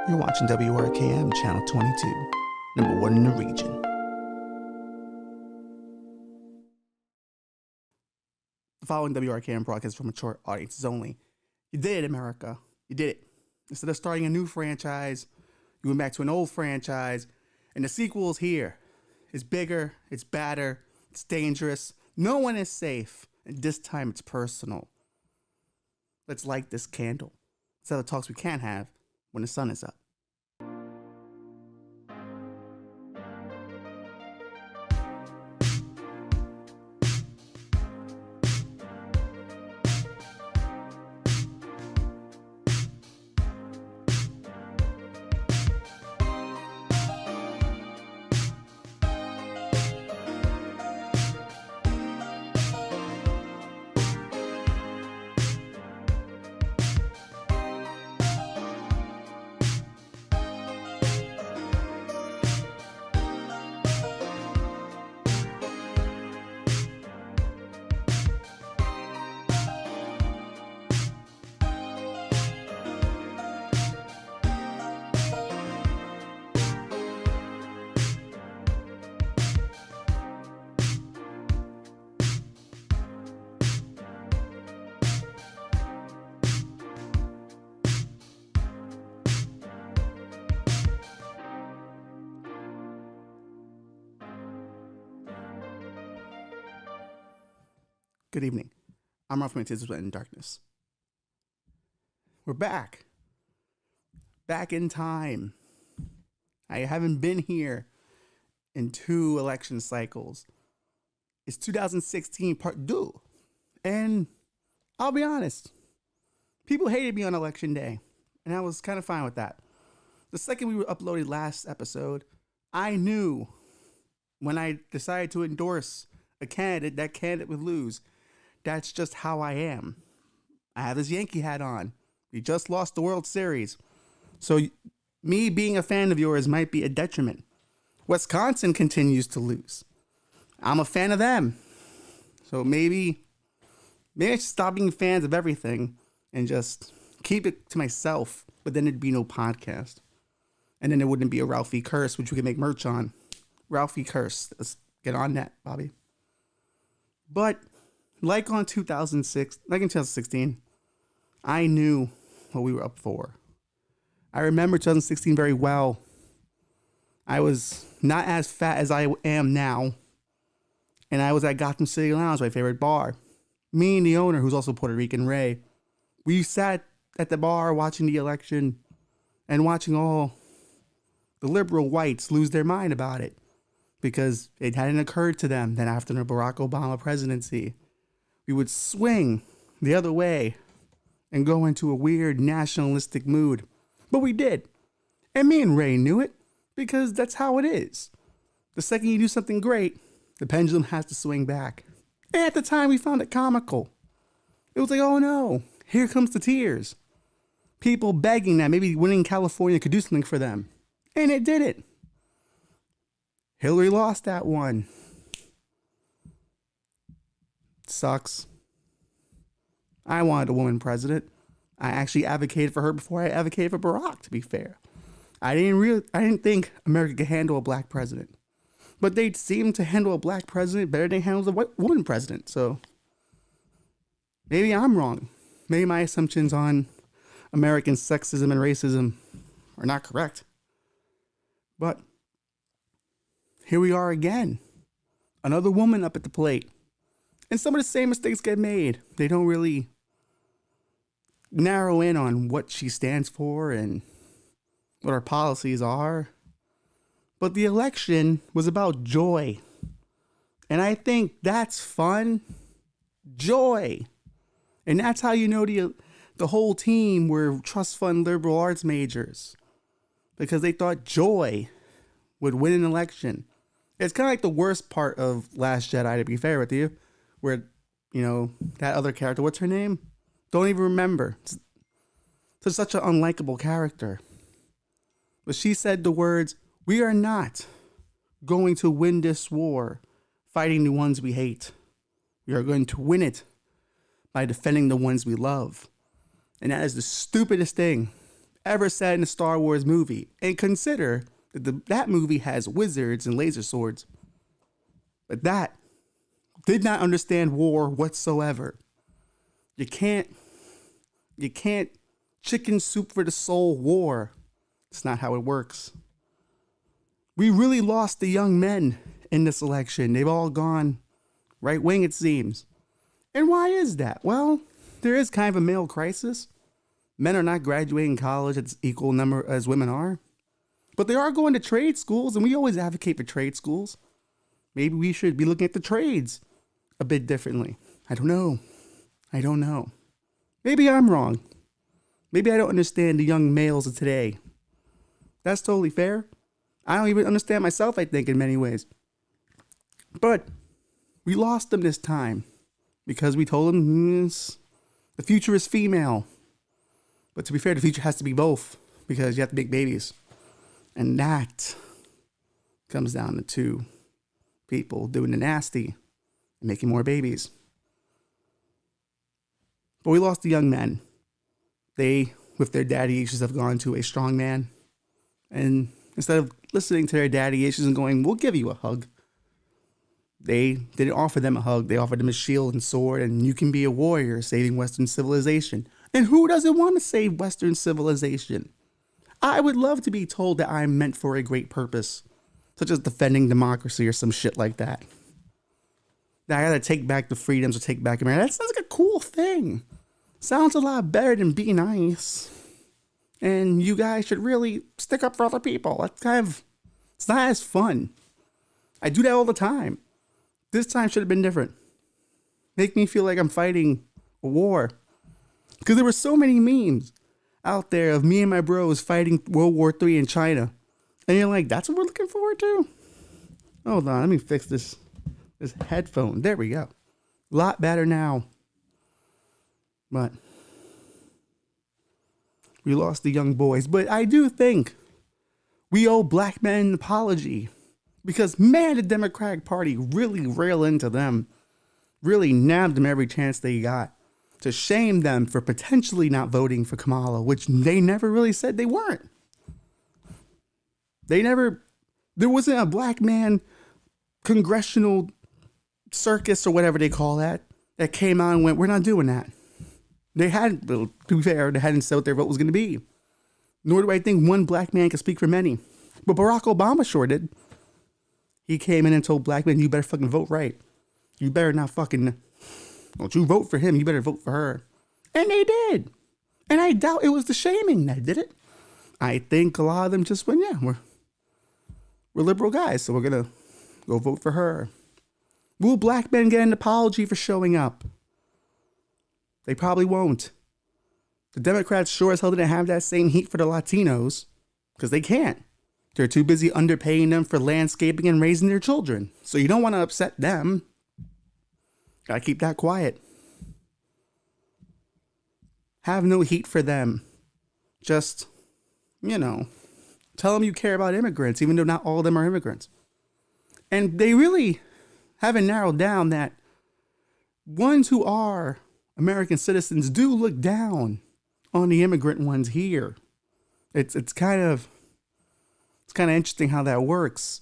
You're watching WRKM Channel 22, number one in the region. The following WRKM broadcast is for mature audiences only. You did it, America. You did it. Instead of starting a new franchise, you went back to an old franchise, and the sequel is here. It's bigger, it's badder, it's dangerous. No one is safe, and this time it's personal. Let's light this candle. Let's have the talks we can't have when the sun is up. Good evening. I'm Ralph Mantis in Darkness. We're back. Back in time. I haven't been here in 2 election cycles. It's 2016 part 2. And I'll be honest, people hated me on election day. And I was kind of fine with that. The second we uploaded last episode, I knew when I decided to endorse a candidate, that candidate would lose. That's just how I am. I have this Yankee hat on. We just lost the World Series. So me being a fan of yours might be a detriment. Wisconsin continues to lose. I'm a fan of them. So maybe I should stop being fans of everything and just keep it to myself. But then there'd be no podcast. And then there wouldn't be a Ralphie Curse, which we could make merch on. Ralphie Curse. Let's get on that, Bobby. But like in 2016, I knew what we were up for. I remember 2016 very well. I was not as fat as I am now. And I was at Gotham City Lounge, my favorite bar. Me and the owner, who's also Puerto Rican, Ray, we sat at the bar watching the election and watching all the liberal whites lose their mind about it. Because it hadn't occurred to them that after the Barack Obama presidency, we would swing the other way and go into a weird nationalistic mood. But we did. And me and Ray knew it because that's how it is. The second you do something great, the pendulum has to swing back. And at the time, we found it comical. It was like, oh no, here comes the tears. People begging that maybe winning California could do something for them. And it did it. Hillary lost that one. Sucks. I wanted a woman president. I actually advocated for her before I advocated for Barack, to be fair. I didn't think America could handle a black president. But they seem to handle a black president better than they handle a white woman president. So maybe I'm wrong. Maybe my assumptions on American sexism and racism are not correct. But here we are again. Another woman up at the plate. And some of the same mistakes get made. They don't really narrow in on what she stands for and what her policies are. But the election was about joy. And I think that's fun. Joy. And that's how you know the whole team were trust fund liberal arts majors. Because they thought joy would win an election. It's kind of like the worst part of Last Jedi, to be fair with you. Where, that other character, what's her name? Don't even remember. It's such an unlikable character. But she said the words, "We are not going to win this war fighting the ones we hate. We are going to win it by defending the ones we love." And that is the stupidest thing ever said in a Star Wars movie. And consider that that movie has wizards and laser swords. But that did not understand war whatsoever. You can't chicken soup for the soul war. It's not how it works. We really lost the young men in this election. They've all gone right wing, it seems. And why is that? Well, there is kind of a male crisis. Men are not graduating college at equal number as women are. But they are going to trade schools, and we always advocate for trade schools. Maybe we should be looking at the trades a bit differently. I don't know. Maybe I'm wrong. Maybe I don't understand the young males of today. That's totally fair. I don't even understand myself, I think, in many ways. But we lost them this time because we told them the future is female. But to be fair, the future has to be both because you have to make babies. And that comes down to two people doing the nasty and making more babies. But we lost the young men. They, with their daddy issues, have gone to a strong man. And instead of listening to their daddy issues and going, we'll give you a hug, they didn't offer them a hug. They offered them a shield and sword, and you can be a warrior saving Western civilization. And who doesn't want to save Western civilization? I would love to be told that I'm meant for a great purpose, such as defending democracy or some shit like that. That I gotta take back the freedoms or take back America. That sounds like a cool thing. Sounds a lot better than be nice. And you guys should really stick up for other people. That's it's not as fun. I do that all the time. This time should have been different. Make me feel like I'm fighting a war. Because there were so many memes out there of me and my bros fighting World War III in China. And you're like, that's what we're looking forward to? Hold on, let me fix this headphone. There we go. A lot better now. But we lost the young boys. But I do think we owe black men an apology. Because, man, the Democratic Party really railed into them. Really nabbed them every chance they got to shame them for potentially not voting for Kamala, which they never really said they weren't. There wasn't a black man congressional circus or whatever they call that came out and went, we're not doing that. They hadn't, to be fair, they hadn't said what their vote was going to be. Nor do I think one black man could speak for many. But Barack Obama sure did. He came in and told black men, you better fucking vote right. You better not fucking, don't you vote for him, you better vote for her. And they did. And I doubt it was the shaming that did it. I think a lot of them just went, yeah, we're liberal guys, so we're going to go vote for her. Will black men get an apology for showing up? They probably won't. The Democrats sure as hell didn't have that same heat for the Latinos, because they can't. They're too busy underpaying them for landscaping and raising their children. So you don't want to upset them. Gotta keep that quiet. Have no heat for them. Just, tell them you care about immigrants, even though not all of them are immigrants. And they really haven't narrowed down that ones who are American citizens do look down on the immigrant ones here. It's kind of interesting how that works.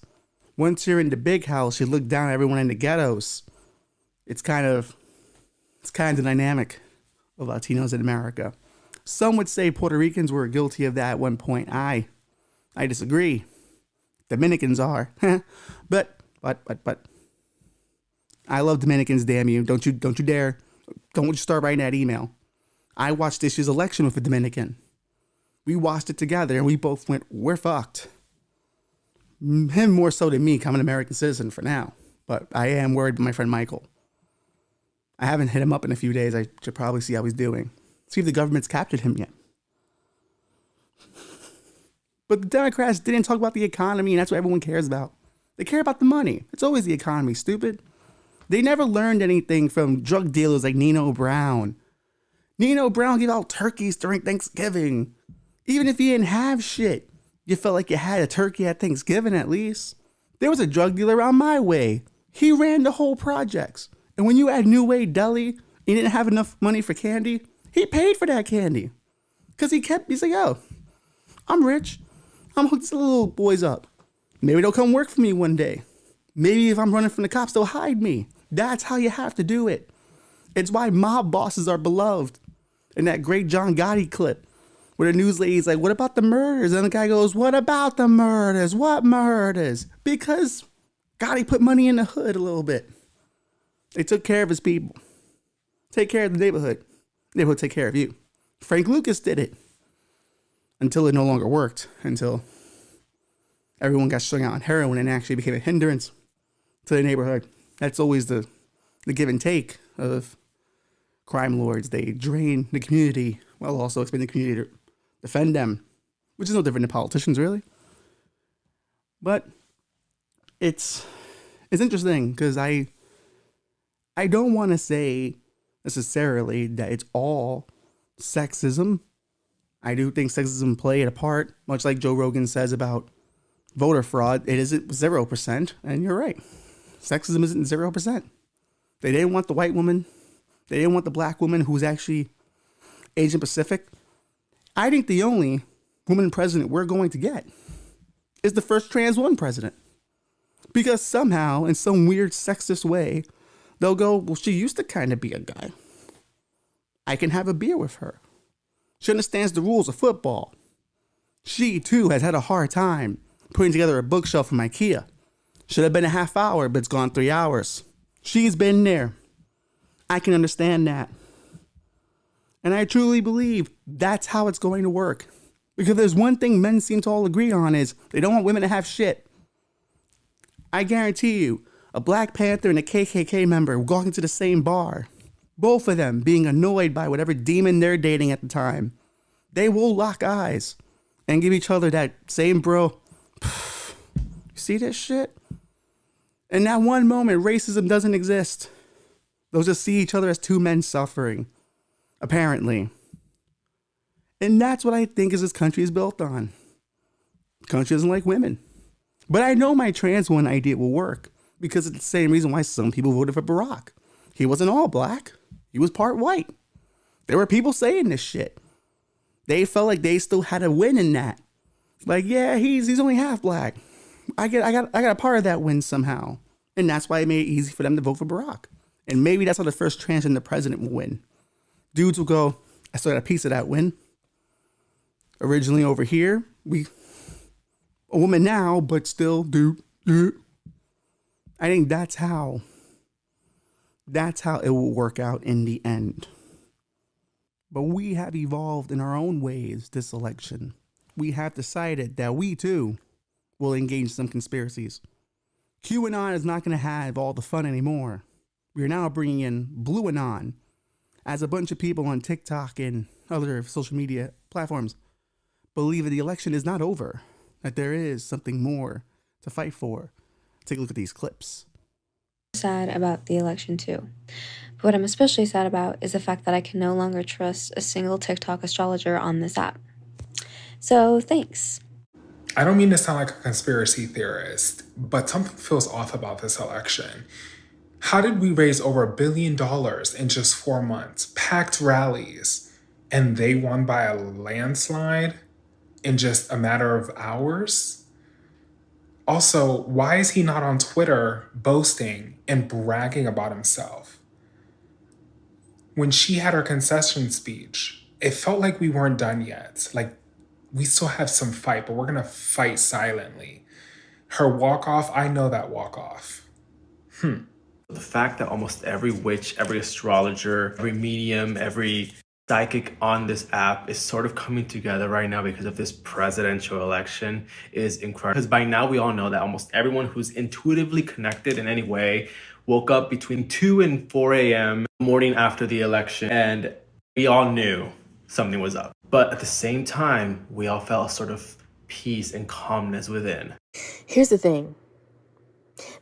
Once you're in the big house, you look down at everyone in the ghettos. It's kind of the dynamic of Latinos in America. Some would say Puerto Ricans were guilty of that at one point. I disagree. Dominicans are. but I love Dominicans, damn you. Don't you dare. Don't you start writing that email. I watched this year's election with a Dominican. We watched it together and we both went, we're fucked. Him more so than me, 'cause I'm an American citizen for now. But I am worried about my friend Michael. I haven't hit him up in a few days. I should probably see how he's doing. See if the government's captured him yet. But the Democrats didn't talk about the economy, and that's what everyone cares about. They care about the money. It's always the economy, stupid. They never learned anything from drug dealers like Nino Brown. Nino Brown gave out turkeys during Thanksgiving. Even if you didn't have shit, you felt like you had a turkey at Thanksgiving at least. There was a drug dealer around my way. He ran the whole projects. And when you had New Way Deli and you didn't have enough money for candy, he paid for that candy. Because he's like, yo, I'm rich. I'm hooked the little boys up. Maybe they'll come work for me one day. Maybe if I'm running from the cops, they'll hide me. That's how you have to do it. It's why mob bosses are beloved. In that great John Gotti clip, where the news lady's like, what about the murders? And the guy goes, what about the murders? What murders? Because Gotti put money in the hood a little bit. They took care of his people. Take care of the neighborhood. Neighborhood take care of you. Frank Lucas did it. Until it no longer worked. Until everyone got strung out on heroin and actually became a hindrance to the neighborhood. That's always the give and take of crime lords. They drain the community while also expecting the community to defend them, which is no different than politicians, really. But it's interesting because I don't want to say necessarily that it's all sexism. I do think sexism played a part, much like Joe Rogan says about voter fraud. It isn't 0%, and you're right. Sexism isn't 0%. They didn't want the white woman. They didn't want the black woman who's actually Asian Pacific. I think the only woman president we're going to get is the first trans woman president. Because somehow, in some weird sexist way, they'll go, well, she used to kind of be a guy. I can have a beer with her. She understands the rules of football. She, too, has had a hard time putting together a bookshelf from IKEA. Should have been a half hour, but it's gone 3 hours. She's been there. I can understand that. And I truly believe that's how it's going to work. Because there's one thing men seem to all agree on is they don't want women to have shit. I guarantee you, a Black Panther and a KKK member walking to the same bar, both of them being annoyed by whatever demon they're dating at the time, they will lock eyes and give each other that same bro. You see this shit? In that one moment, racism doesn't exist. They'll just see each other as two men suffering, apparently. And that's what I think is this country is built on. The country doesn't like women. But I know my trans one idea will work because it's the same reason why some people voted for Barack. He wasn't all black. He was part white. There were people saying this shit. They felt like they still had a win in that. Like, yeah, he's only half black. I got a part of that win somehow. And that's why it made it easy for them to vote for Barack. And maybe that's how the first transgender president will win. Dudes will go, I still got a piece of that win. Originally over here, a woman now, but still dude. I think that's how it will work out in the end. But we have evolved in our own ways this election. We have decided that we too will engage some conspiracies. QAnon is not going to have all the fun anymore. We are now bringing in Blue Anon as a bunch of people on TikTok and other social media platforms believe that the election is not over, that there is something more to fight for. Take a look at these clips. Sad about the election too. But what I'm especially sad about is the fact that I can no longer trust a single TikTok astrologer on this app. So thanks. I don't mean to sound like a conspiracy theorist, but something feels off about this election. How did we raise over $1 billion in just 4 months, packed rallies, and they won by a landslide in just a matter of hours? Also, why is he not on Twitter boasting and bragging about himself? When she had her concession speech, it felt like we weren't done yet. Like, we still have some fight, but we're gonna fight silently. Her walk-off, I know that walk-off. The fact that almost every witch, every astrologer, every medium, every psychic on this app is sort of coming together right now because of this presidential election is incredible. Because by now we all know that almost everyone who's intuitively connected in any way woke up between 2 and 4 a.m. the morning after the election, and we all knew something was up. But at the same time, we all felt a sort of peace and calmness within. Here's the thing.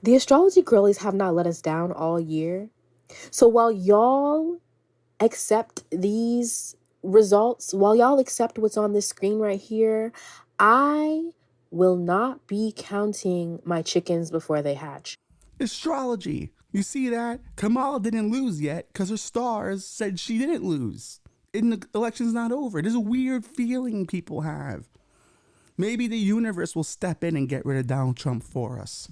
The astrology girlies have not let us down all year. So while y'all accept these results, while y'all accept what's on this screen right here, I will not be counting my chickens before they hatch. Astrology. You see that? Kamala didn't lose yet because her stars said she didn't lose. And the election's not over. There's a weird feeling people have. Maybe the universe will step in and get rid of Donald Trump for us.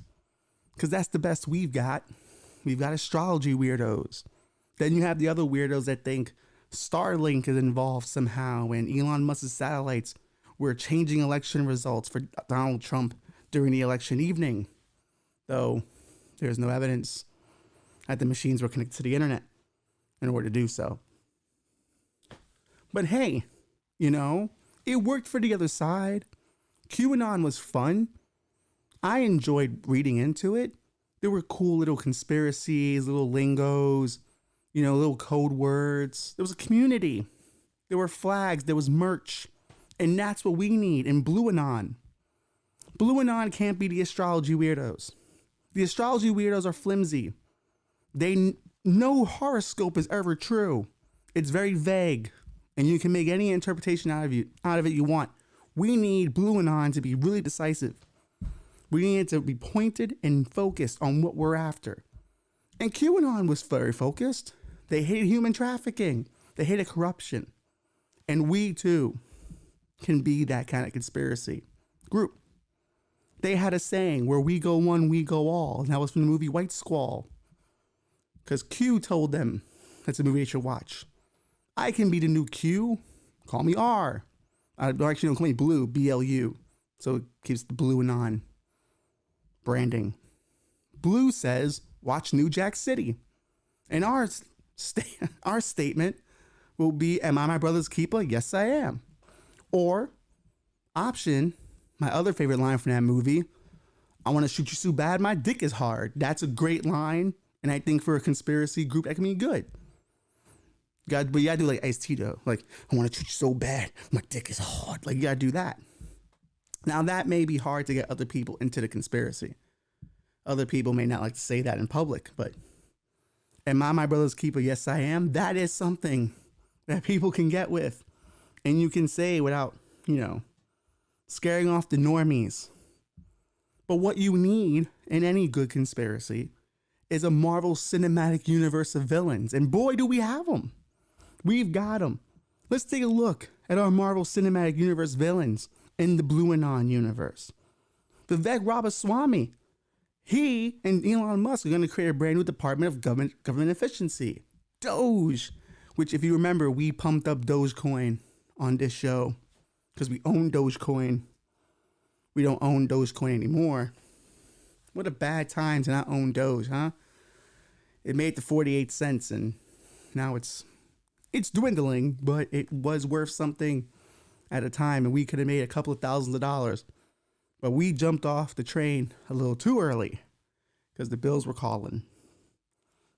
Because that's the best we've got. We've got astrology weirdos. Then you have the other weirdos that think Starlink is involved somehow and Elon Musk's satellites were changing election results for Donald Trump during the election evening. Though there's no evidence that the machines were connected to the internet in order to do so. But hey, you know, it worked for the other side. QAnon was fun. I enjoyed reading into it. There were cool little conspiracies, little lingos, you know, little code words. There was a community. There were flags. There was merch. And that's what we need in Blue Anon. Blue Anon can't be the astrology weirdos. The astrology weirdos are flimsy. No horoscope is ever true. It's very vague. And you can make any interpretation out of it you want. We need Blue Anon to be really decisive. We need it to be pointed and focused on what we're after. And QAnon was very focused. They hated human trafficking. They hated corruption. And we too can be that kind of conspiracy group. They had a saying, where we go one, we go all. And that was from the movie White Squall. Because Q told them that's a movie they should watch. I can be the new Q. Call me R. Actually, don't call me Blue, BLU. So it keeps the Blue Anon branding. Blue says, watch New Jack City. And our statement will be, am I my brother's keeper? Yes, I am. Or, option, my other favorite line from that movie, I want to shoot you so bad my dick is hard. That's a great line. And I think for a conspiracy group, that can be good. But you gotta do like Ice-T though. Like, I want to shoot you so bad my dick is hard. Like, you gotta do that. Now, that may be hard to get other people into the conspiracy. Other people may not like to say that in public, but am I my brother's keeper? Yes, I am. That is something that people can get with. And you can say without, scaring off the normies. But what you need in any good conspiracy is a Marvel Cinematic Universe of villains. And boy, do we have them. We've got them. Let's take a look at our Marvel Cinematic Universe villains in the Blue Anon universe. Vivek Ramaswamy. He and Elon Musk are going to create a brand new Department of Government Efficiency. Doge. Which, if you remember, we pumped up Dogecoin on this show because we own Dogecoin. We don't own Dogecoin anymore. What a bad time to not own Doge, huh? It made the 48 cents and now it's dwindling, but it was worth something at a time and we could have made a couple of thousands of dollars. But we jumped off the train a little too early because the bills were calling.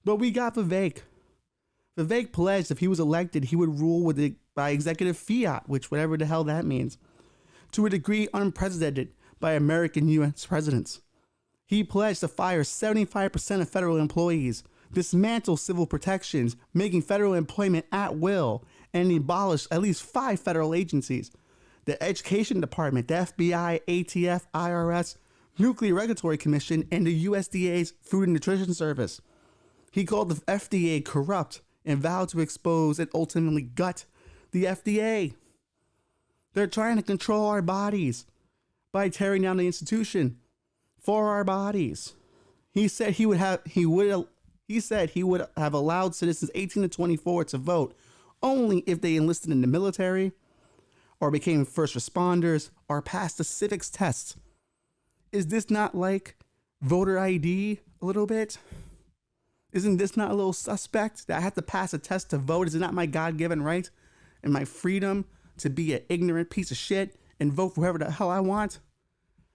But we got Vivek. Vivek pledged if he was elected, he would rule by executive fiat, which whatever the hell that means, to a degree unprecedented by American U.S. presidents. He pledged to fire 75% of federal employees, dismantle civil protections, making federal employment at will, and abolish at least 5 federal agencies: the Education Department, the FBI, ATF, IRS, Nuclear Regulatory Commission, and the USDA's Food and Nutrition Service. He called the FDA corrupt and vowed to expose and ultimately gut the FDA. They're trying to control our bodies by tearing down the institution for our bodies. He said he would have allowed citizens 18 to 24 to vote only if they enlisted in the military or became first responders or passed the civics test. Is this not like voter ID a little bit? Isn't this not a little suspect that I have to pass a test to vote? Is it not my God-given right and my freedom to be an ignorant piece of shit and vote for whoever the hell I want?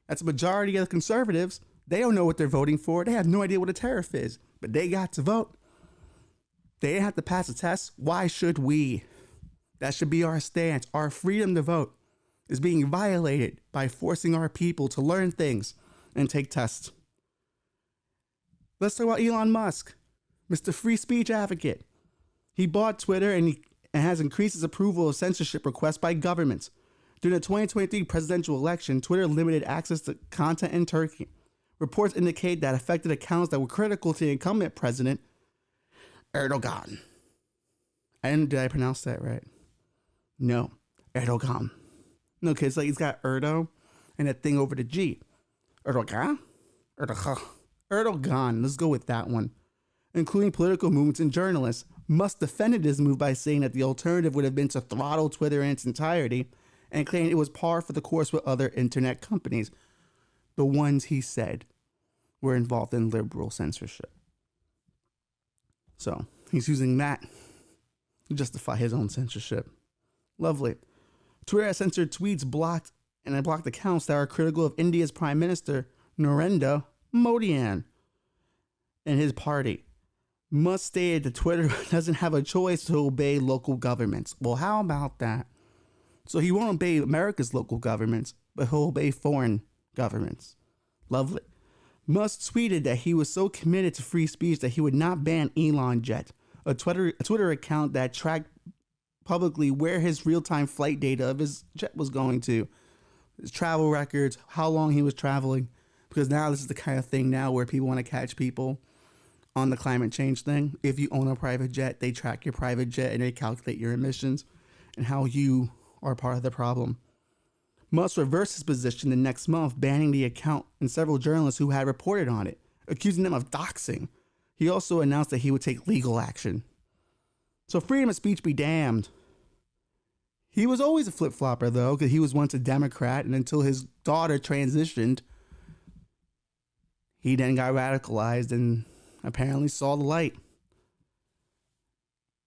That's a majority of the conservatives. They don't know what they're voting for. They have no idea what a tariff is, but they got to vote. They have to pass a test. Why should we? That should be our stance. Our freedom to vote is being violated by forcing our people to learn things and take tests. Let's talk about Elon Musk, Mr. Free Speech Advocate. He bought Twitter and has increased his approval of censorship requests by governments. During the 2023 presidential election, Twitter limited access to content in Turkey. Reports indicate that affected accounts that were critical to the incumbent president, Erdogan. And did I pronounce that right? No, Erdogan. No, kids, like he's got Erdo, and that thing over the G. Erdogan? Erdogan, let's go with that one. Including political movements and journalists, Musk defended this move by saying that the alternative would have been to throttle Twitter in its entirety and claimed it was par for the course with other internet companies, the ones he said were involved in liberal censorship. So he's using that to justify his own censorship. Lovely. Twitter has censored tweets, blocked accounts that are critical of India's Prime Minister, Narendra Modi, and his party. Musk stated that Twitter doesn't have a choice to obey local governments. Well, how about that? So he won't obey America's local governments, but he'll obey foreign governments. Lovely. Musk tweeted that he was so committed to free speech that he would not ban ElonJet, a Twitter account that tracked publicly where his real-time flight data of his jet was going to, his travel records, how long he was traveling, because now this is the kind of thing now where people want to catch people on the climate change thing. If you own a private jet, they track your private jet and they calculate your emissions and how you are part of the problem. Musk reversed his position the next month, banning the account and several journalists who had reported on it, accusing them of doxing. He also announced that he would take legal action. So freedom of speech be damned. He was always a flip-flopper, though, because he was once a Democrat, and until his daughter transitioned, he then got radicalized and apparently saw the light.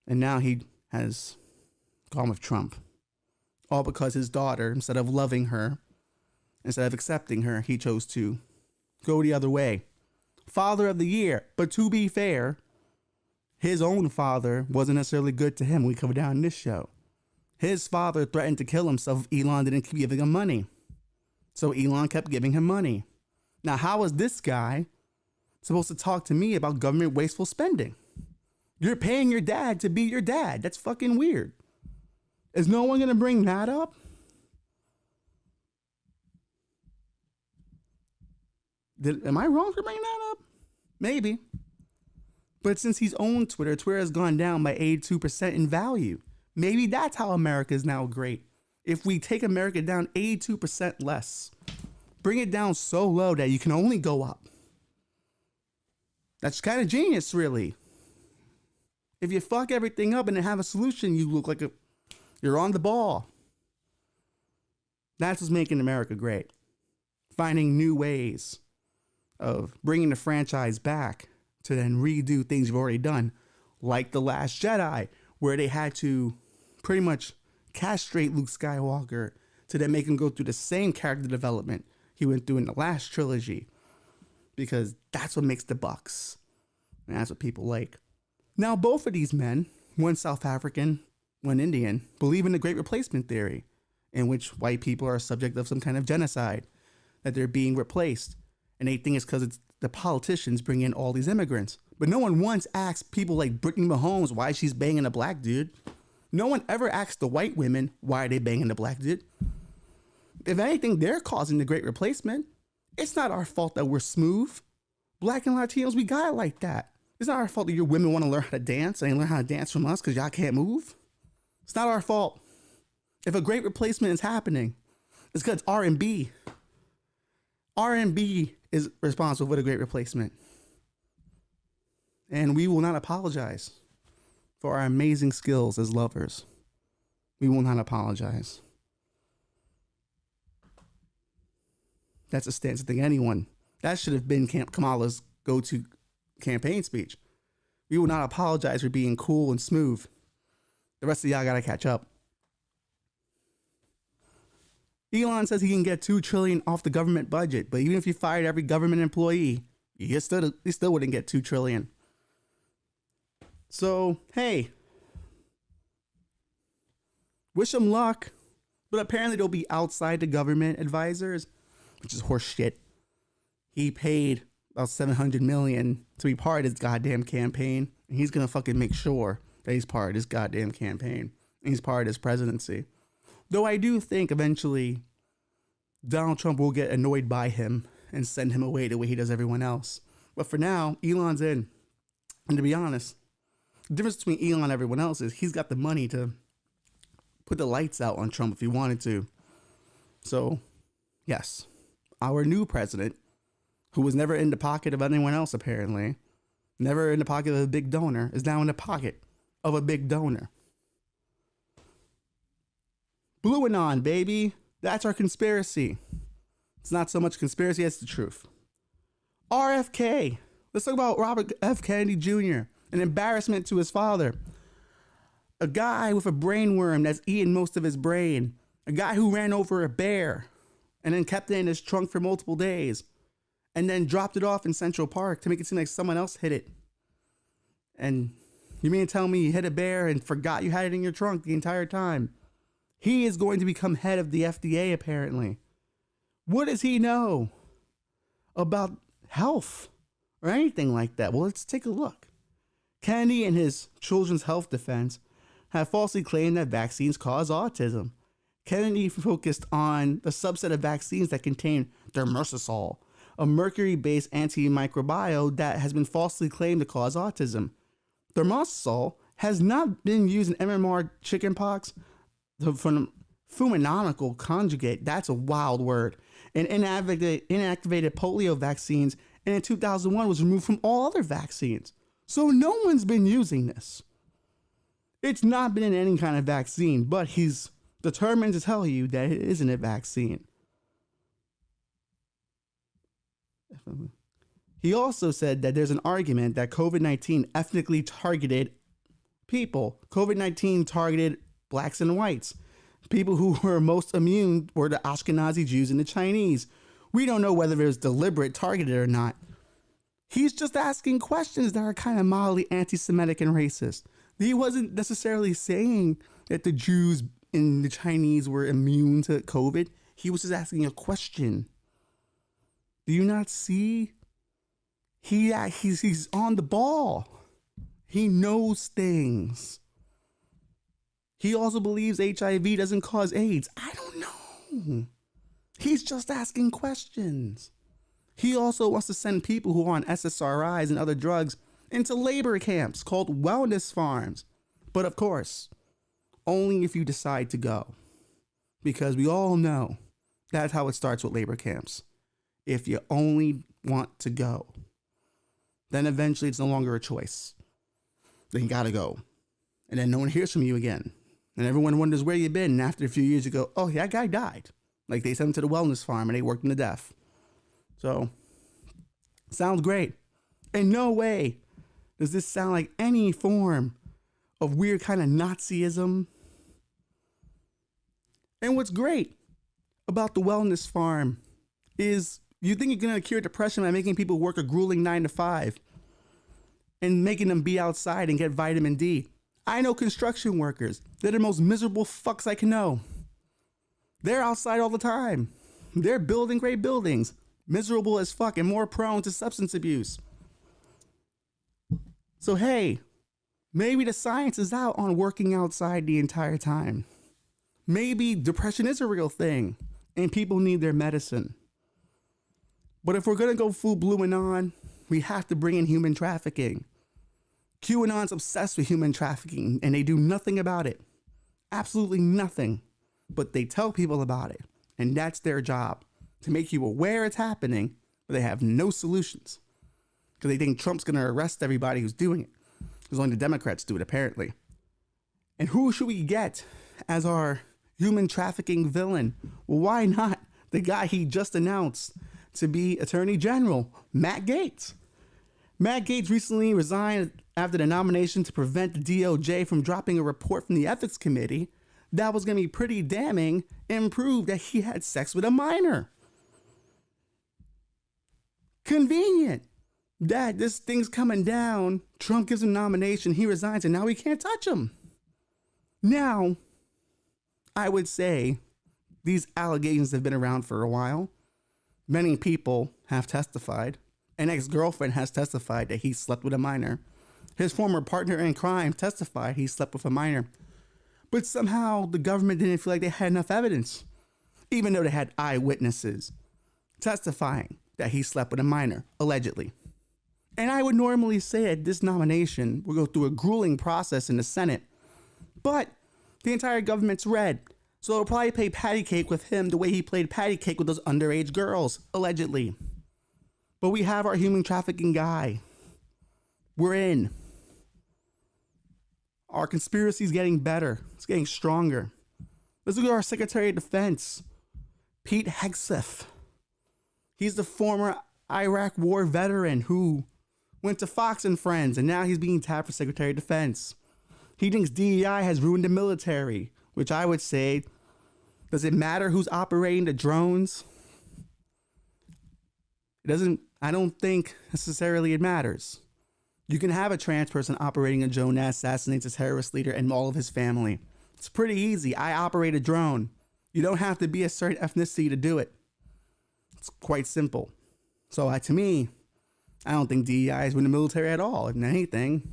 And now he has gone with Trump. All because his daughter, instead of loving her, instead of accepting her, he chose to go the other way. Father of the year. But to be fair, his own father wasn't necessarily good to him. We covered down in this show. His father threatened to kill himself if Elon didn't keep giving him money. So Elon kept giving him money. Now, how is this guy supposed to talk to me about government wasteful spending? You're paying your dad to be your dad. That's fucking weird. Is no one going to bring that up? Am I wrong for bringing that up? Maybe. But since he's owned Twitter, Twitter has gone down by 82% in value. Maybe that's how America is now great. If we take America down 82% less, bring it down so low that you can only go up. That's kind of genius, really. If you fuck everything up and then have a solution, you look like you're on the ball. That's what's making America great. Finding new ways of bringing the franchise back to then redo things you've already done, like The Last Jedi, where they had to pretty much castrate Luke Skywalker to then make him go through the same character development he went through in the last trilogy, because that's what makes the bucks. And that's what people like. Now, both of these men, one South African, one Indian, believe in the Great Replacement theory, in which white people are subject of some kind of genocide, that they're being replaced. And they think it's because it's the politicians bring in all these immigrants. But no one once asked people like Brittany Mahomes why she's banging a black dude. No one ever asked the white women why are they banging the black dude. If anything, they're causing the Great Replacement. It's not our fault that we're smooth. Black and Latinos, we got it like that. It's not our fault that your women want to learn how to dance and learn how to dance from us because y'all can't move. It's not our fault. If a Great Replacement is happening, it's because R&B. R&B is responsible for the Great Replacement. And we will not apologize for our amazing skills as lovers. We will not apologize. That's a stance I think anyone. That should have been Kamala's go-to campaign speech. We will not apologize for being cool and smooth. The rest of y'all gotta catch up. Elon says he can get $2 trillion off the government budget, but even if you fired every government employee, you still wouldn't get $2 trillion. So, hey, wish him luck, but apparently they'll be outside the government advisors, which is horse shit. He paid about $700 million to be part of his goddamn campaign, and he's gonna fucking make sure that he's part of his goddamn campaign, and he's part of his presidency. Though I do think eventually Donald Trump will get annoyed by him and send him away the way he does everyone else. But for now, Elon's in. And to be honest, the difference between Elon and everyone else is he's got the money to put the lights out on Trump if he wanted to. So Yes, our new president, who was never in the pocket of anyone else apparently, never in the pocket of a big donor, is now in the pocket of a big donor. Blue Anon, baby. That's our conspiracy. It's not so much conspiracy as the truth. RFK. Let's talk about Robert F. Kennedy Jr., an embarrassment to his father. A guy with a brain worm that's eaten most of his brain. A guy who ran over a bear and then kept it in his trunk for multiple days and then dropped it off in Central Park to make it seem like someone else hit it. And you mean to tell me you hit a bear and forgot you had it in your trunk the entire time? He is going to become head of the FDA, apparently. What does he know about health or anything like that? Well, let's take a look. Kennedy and his Children's Health Defense have falsely claimed that vaccines cause autism. Kennedy focused on the subset of vaccines that contain Demercazole, a mercury-based antimicrobial that has been falsely claimed to cause autism. Demercazole has not been used in MMR chickenpox, from fulminante conjugate, that's a wild word, and inactivated polio vaccines, and in 2001 was removed from all other vaccines. So no one's been using this. It's not been in any kind of vaccine, but he's determined to tell you that it isn't a vaccine. He also said that there's an argument that COVID-19 ethnically targeted people. COVID-19 targeted blacks and whites. People who were most immune were the Ashkenazi Jews and the Chinese. We don't know whether it was deliberate, targeted or not. He's just asking questions that are kind of mildly anti-Semitic and racist. He wasn't necessarily saying that the Jews and the Chinese were immune to COVID. He was just asking a question. Do you not see? He's on the ball. He knows things. He also believes HIV doesn't cause AIDS. I don't know. He's just asking questions. He also wants to send people who are on SSRIs and other drugs into labor camps called wellness farms. But of course, only if you decide to go. Because we all know that's how it starts with labor camps. If you only want to go, then eventually it's no longer a choice. Then you gotta go. And then no one hears from you again. And everyone wonders where you've been. And after a few years, you go, oh, that guy died. Like they sent him to the wellness farm and they worked him to death. So, sounds great. In no way does this sound like any form of weird kind of Nazism. And what's great about the wellness farm is you think you're going to cure depression by making people work a grueling 9 to 5 and making them be outside and get vitamin D. I know construction workers. They're the most miserable fucks I can know. They're outside all the time. They're building great buildings. Miserable as fuck and more prone to substance abuse. So hey, maybe the science is out on working outside the entire time. Maybe depression is a real thing and people need their medicine. But if we're gonna go full Blue Anon, we have to bring in human trafficking. QAnon's obsessed with human trafficking and they do nothing about it. Absolutely nothing. But they tell people about it. And that's their job. To make you aware it's happening, but they have no solutions. Because they think Trump's going to arrest everybody who's doing it. Because only the Democrats do it, apparently. And who should we get as our human trafficking villain? Well, why not the guy he just announced to be Attorney General, Matt Gaetz? Matt Gaetz recently resigned after the nomination to prevent the DOJ from dropping a report from the Ethics Committee that was going to be pretty damning and prove that he had sex with a minor. Convenient that this thing's coming down. Trump gives him nomination, he resigns, and now we can't touch him. Now, I would say these allegations have been around for a while. Many people have testified. An ex-girlfriend has testified that he slept with a minor. His former partner in crime testified he slept with a minor. But somehow the government didn't feel like they had enough evidence, even though they had eyewitnesses testifying that he slept with a minor, allegedly. And I would normally say that this nomination will go through a grueling process in the Senate, but the entire government's red. So they'll probably play patty cake with him the way he played patty cake with those underage girls, allegedly. But we have our human trafficking guy. We're in. Our conspiracy is getting better. It's getting stronger. Let's look at our Secretary of Defense, Pete Hegseth. He's the former Iraq War veteran who went to Fox and Friends, and now he's being tapped for Secretary of Defense. He thinks DEI has ruined the military, which I would say, does it matter who's operating the drones? I don't think necessarily it matters. You can have a trans person operating a drone that assassinates a terrorist leader and all of his family. It's pretty easy. I operate a drone. You don't have to be a certain ethnicity to do it. It's quite simple. So to me, I don't think DEI is in the military at all. If anything,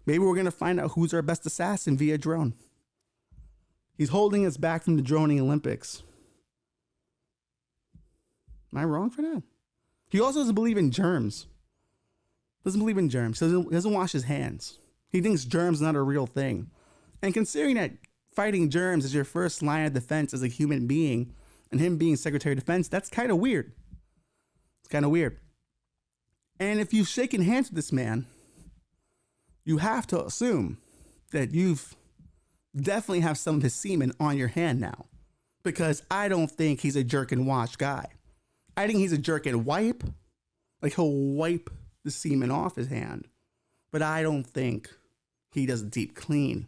maybe we're going to find out who's our best assassin via drone. He's holding us back from the droning Olympics. Am I wrong for that? He also doesn't believe in germs. Doesn't believe in germs. Doesn't wash his hands. He thinks germs are not a real thing. And considering that fighting germs is your first line of defense as a human being, and him being Secretary of Defense, that's kind of weird. It's kind of weird. And if you've shaken hands with this man, you have to assume that you've definitely have some of his semen on your hand now. Because I don't think he's a jerk and wash guy. I think he's a jerk and wipe. Like he'll wipe the semen off his hand. But I don't think he does a deep clean.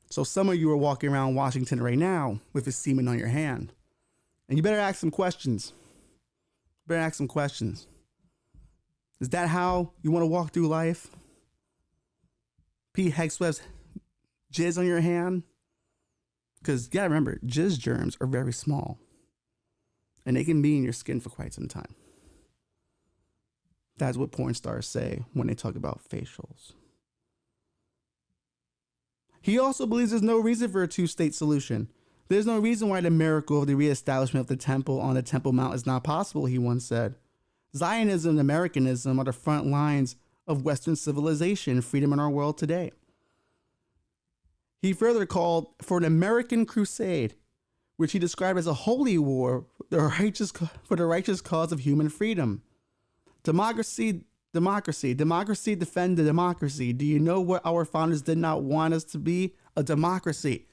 So some of you are walking around Washington right now with his semen on your hand. And you better ask some questions. Better ask some questions. Is that how you want to walk through life? Pete Hegseth's jizz on your hand? Because you gotta remember, jizz germs are very small. And they can be in your skin for quite some time. That's what porn stars say when they talk about facials. He also believes there's no reason for a two-state solution. There's no reason why the miracle of the reestablishment of the temple on the Temple Mount is not possible, he once said. Zionism and Americanism are the front lines of Western civilization and freedom in our world today. He further called for an American crusade, which he described as a holy war for the righteous cause of human freedom. Democracy, defend the democracy. Do you know what our founders did not want us to be? A democracy.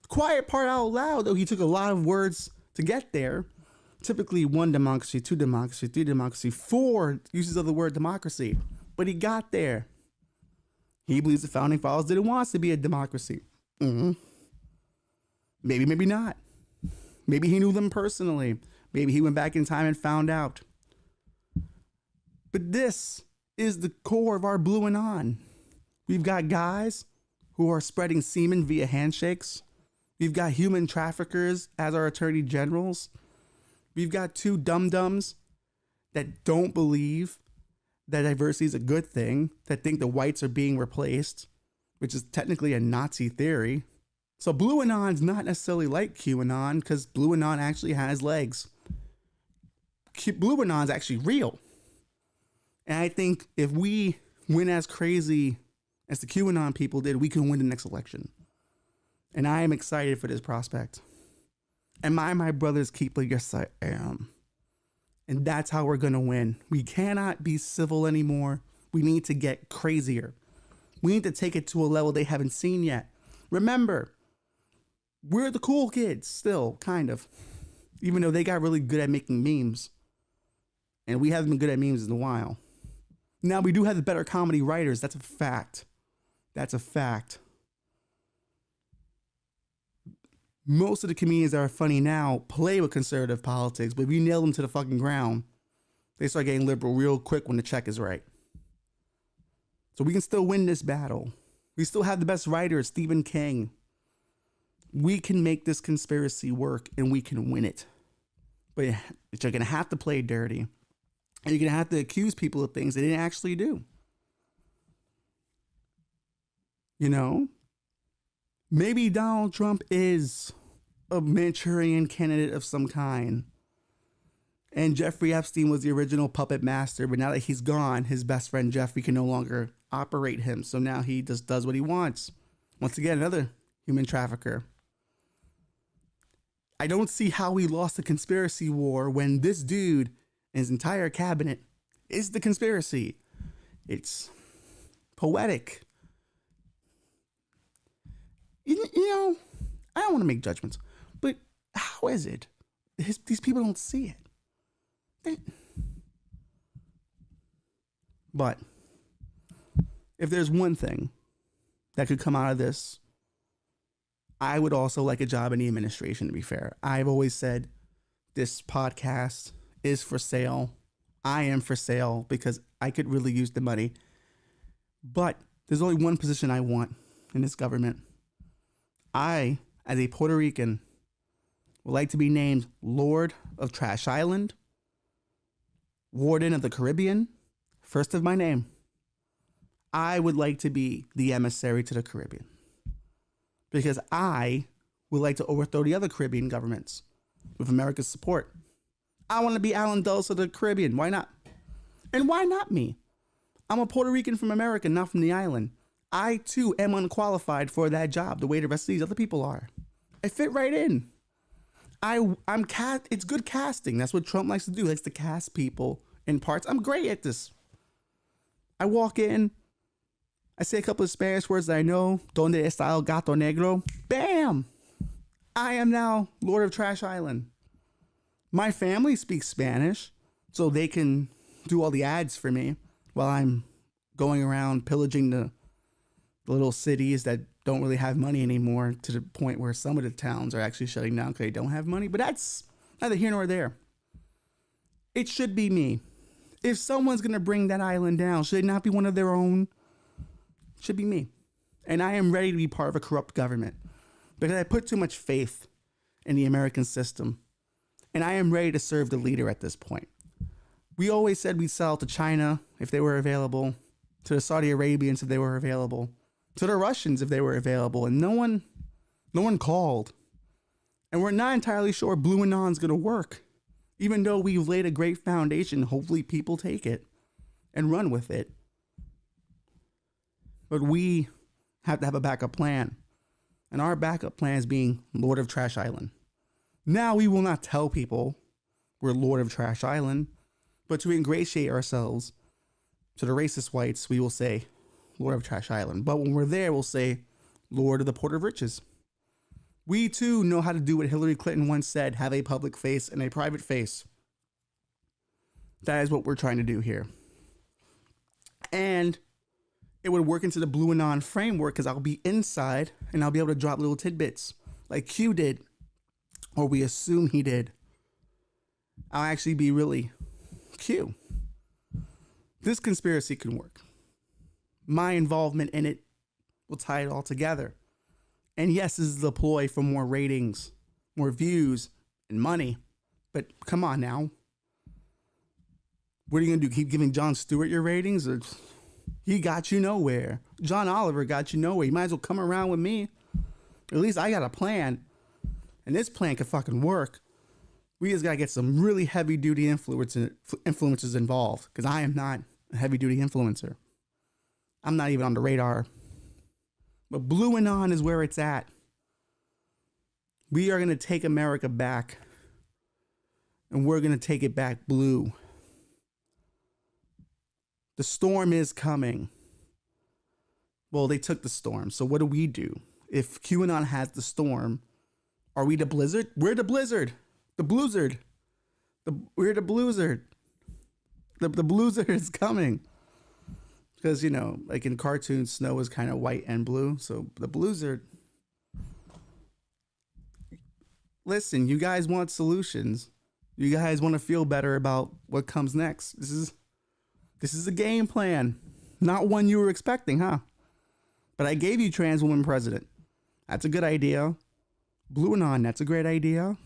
Quiet part out loud, though he took a lot of words to get there. Typically 1 democracy, 2 democracy, 3 democracy, 4 uses of the word democracy. But he got there. He believes the founding fathers didn't want us to be a democracy. Maybe, maybe not. Maybe he knew them personally. Maybe he went back in time and found out. But this is the core of our Blue Anon. We've got guys who are spreading semen via handshakes. We've got human traffickers as our attorney generals. We've got 2 dum-dums that don't believe that diversity is a good thing, that think the whites are being replaced, which is technically a Nazi theory. So Blue Anon's not necessarily like QAnon because Blue Anon actually has legs. Blue Anon's actually real. And I think if we win as crazy as the QAnon people did, we can win the next election. And I am excited for this prospect. Am I my brother's keeper? Yes, I am. And that's how we're going to win. We cannot be civil anymore. We need to get crazier. We need to take it to a level they haven't seen yet. Remember, we're the cool kids still, kind of. Even though they got really good at making memes. And we haven't been good at memes in a while. Now, we do have the better comedy writers. That's a fact. That's a fact. Most of the comedians that are funny now play with conservative politics, but if you nail them to the fucking ground, they start getting liberal real quick when the check is right. So we can still win this battle. We still have the best writers, Stephen King. We can make this conspiracy work and we can win it. But you're going to have to play dirty. And you're going to have to accuse people of things they didn't actually do. You know? Maybe Donald Trump is a Manchurian candidate of some kind. And Jeffrey Epstein was the original puppet master. But now that he's gone, his best friend Jeffrey can no longer operate him. So now he just does what he wants. Once again, another human trafficker. I don't see how we lost the conspiracy war when this dude and his entire cabinet is the conspiracy. It's poetic. You know, I don't want to make judgments, but how is it? These people don't see it. But if there's one thing that could come out of this, I would also like a job in the administration, to be fair. I've always said this podcast is for sale. I am for sale because I could really use the money. But there's only one position I want in this government. I, as a Puerto Rican, would like to be named Lord of Trash Island, Warden of the Caribbean, first of my name. I would like to be the emissary to the Caribbean because I would like to overthrow the other Caribbean governments with America's support. I want to be Alan Dulles of the Caribbean. Why not? And why not me? I'm a Puerto Rican from America, not from the island. I, too, am unqualified for that job the way the rest of these other people are. I fit right in. It's good casting. That's what Trump likes to do. He likes to cast people in parts. I'm great at this. I walk in, I say a couple of Spanish words that I know. Donde está el gato negro? Bam! I am now Lord of Trash Island. My family speaks Spanish, so they can do all the ads for me while I'm going around pillaging the little cities that don't really have money anymore, to the point where some of the towns are actually shutting down because they don't have money. But that's neither here nor there. It should be me. If someone's going to bring that island down, should it not be one of their own? It should be me. And I am ready to be part of a corrupt government because I put too much faith in the American system. And I am ready to serve the leader at this point. We always said we'd sell to China if they were available, to the Saudi Arabians if they were available, to the Russians if they were available, and no one called. And we're not entirely sure Blue Anon's going to work, even though we've laid a great foundation. Hopefully people take it and run with it. But we have to have a backup plan. And our backup plan is being Lord of Trash Island. Now we will not tell people we're Lord of Trash Island, but to ingratiate ourselves to the racist whites, we will say Lord of Trash Island. But when we're there, we'll say Lord of the Port of Riches. We too know how to do what Hillary Clinton once said, have a public face and a private face. That is what we're trying to do here. And it would work into the Blue Anon framework because I'll be inside and I'll be able to drop little tidbits like Q did, or we assume he did. I'll actually be really Q. This conspiracy can work. My involvement in it will tie it all together. And yes, this is a ploy for more ratings, more views, and money. But come on now. What are you going to do? Keep giving Jon Stewart your ratings? Or he got you nowhere. John Oliver got you nowhere. You might as well come around with me. At least I got a plan. And this plan could fucking work. We just got to get some really heavy-duty influencers involved. Because I am not a heavy-duty influencer. I'm not even on the radar. But Blue Anon is where it's at. We are going to take America back. And we're going to take it back blue. The storm is coming. Well, they took the storm. So what do? If QAnon has the storm, are we the blizzard? We're the blizzard. The blizzard. We're the blizzard. The blizzard is coming. Because, you know, like in cartoons, snow is kind of white and blue. So the blizzard. Listen, you guys want solutions. You guys want to feel better about what comes next. This is a game plan. Not one you were expecting, huh? But I gave you trans woman president. That's a good idea. Blue Anon, that's a great idea.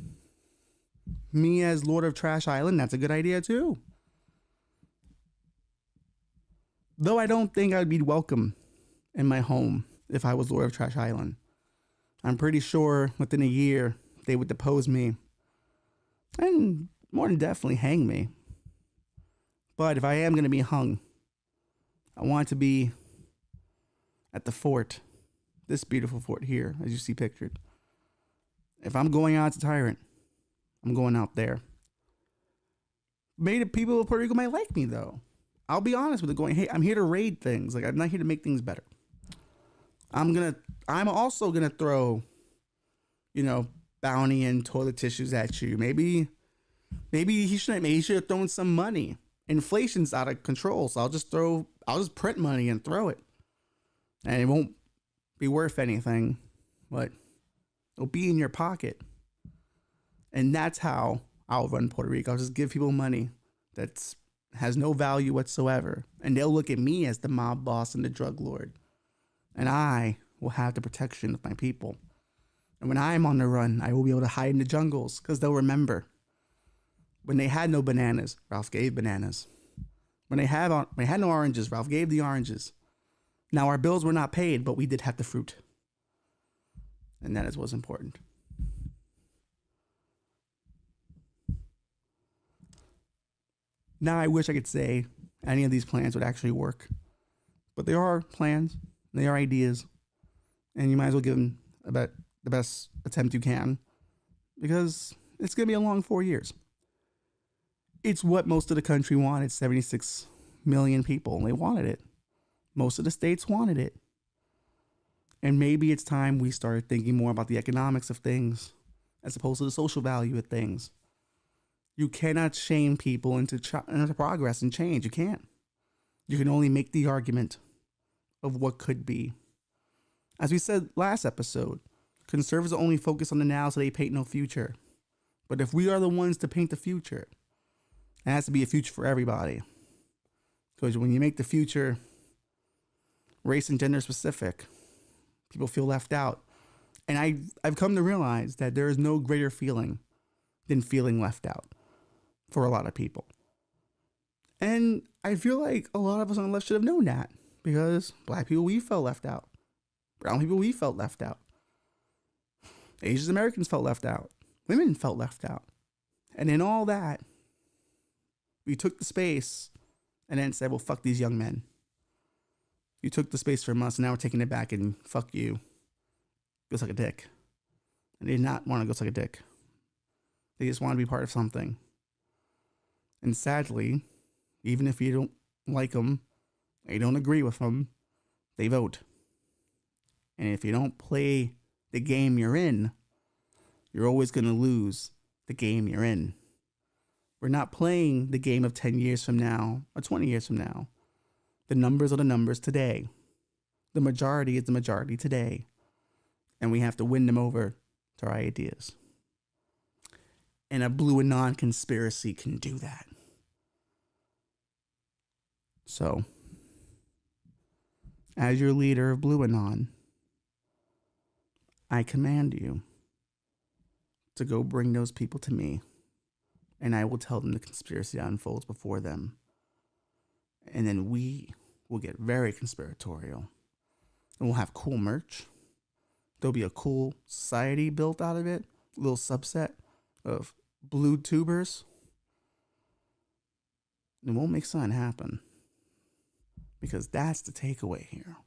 Me as Lord of Trash Island, that's a good idea too. Though I don't think I'd be welcome in my home if I was Lord of Trash Island. I'm pretty sure within a year they would depose me and more than definitely hang me. But if I am going to be hung, I want to be at the fort, this beautiful fort here, as you see pictured. If I'm going out as a tyrant, I'm going out there. Maybe people of Puerto Rico might like me though. I'll be honest with it, going, hey, I'm here to raid things. Like, I'm not here to make things better. I'm also gonna throw, bounty and toilet tissues at you. Maybe he shouldn't. Maybe he should have thrown some money. Inflation's out of control, so I'll just print money and throw it, and it won't be worth anything, but it'll be in your pocket. And that's how I'll run Puerto Rico. I'll just give people money that has no value whatsoever, and they'll look at me as the mob boss and the drug lord, and I will have the protection of my people. And when I'm on the run, I will be able to hide in the jungles, because they'll remember when they had no bananas, Ralph gave bananas. When they had no oranges, Ralph gave the oranges. Now our bills were not paid, but we did have the fruit, and that is what's important. Now I wish I could say any of these plans would actually work, but they are plans, they are ideas, and you might as well give them the best attempt you can, because it's going to be a long 4 years. It's what most of the country wanted. 76 million people, and they wanted it. Most of the states wanted it. And maybe it's time we started thinking more about the economics of things as opposed to the social value of things. You cannot shame people into progress and change. You can't. You can only make the argument of what could be. As we said last episode, conservatives only focus on the now so they paint no future. But if we are the ones to paint the future, it has to be a future for everybody. Because when you make the future race and gender specific, people feel left out. And I've come to realize that there is no greater feeling than feeling left out for a lot of people. And I feel like a lot of us on the left should have known that, because black people, we felt left out. Brown people, we felt left out. Asian Americans felt left out. Women felt left out. And in all that, we took the space and then said, well, fuck these young men. You took the space from us, and now we're taking it back, and fuck you. Go suck a dick. And they did not want to go suck a dick. They just want to be part of something. And sadly, even if you don't like them, or you don't agree with them, they vote. And if you don't play the game you're in, you're always going to lose the game you're in. We're not playing the game of 10 years from now or 20 years from now. The numbers are the numbers today. The majority is the majority today. And we have to win them over to our ideas. And a Blue Anon conspiracy can do that. So, as your leader of Blue Anon, I command you to go bring those people to me, and I will tell them the conspiracy that unfolds before them. And then we will get very conspiratorial, and we'll have cool merch. There'll be a cool society built out of it, a little subset of blue tubers. And we'll make something happen, because that's the takeaway here.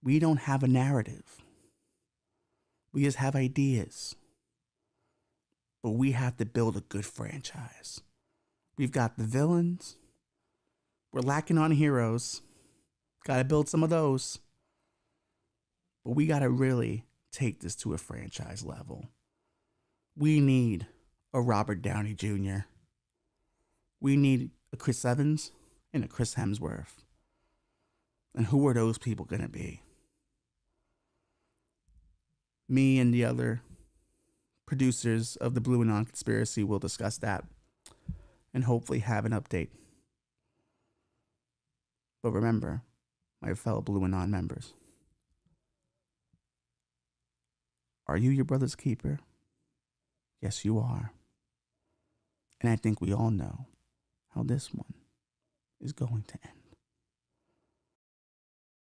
We don't have a narrative. We just have ideas. But we have to build a good franchise. We've got the villains. We're lacking on heroes. Got to build some of those. But we got to really take this to a franchise level. We need a Robert Downey Jr. We need a Chris Evans and a Chris Hemsworth. And who are those people going to be? Me and the other producers of the Blue Anon Conspiracy will discuss that and hopefully have an update. But remember, my fellow Blue Anon members, are you your brother's keeper? Yes, you are. And I think we all know how this one is going to end.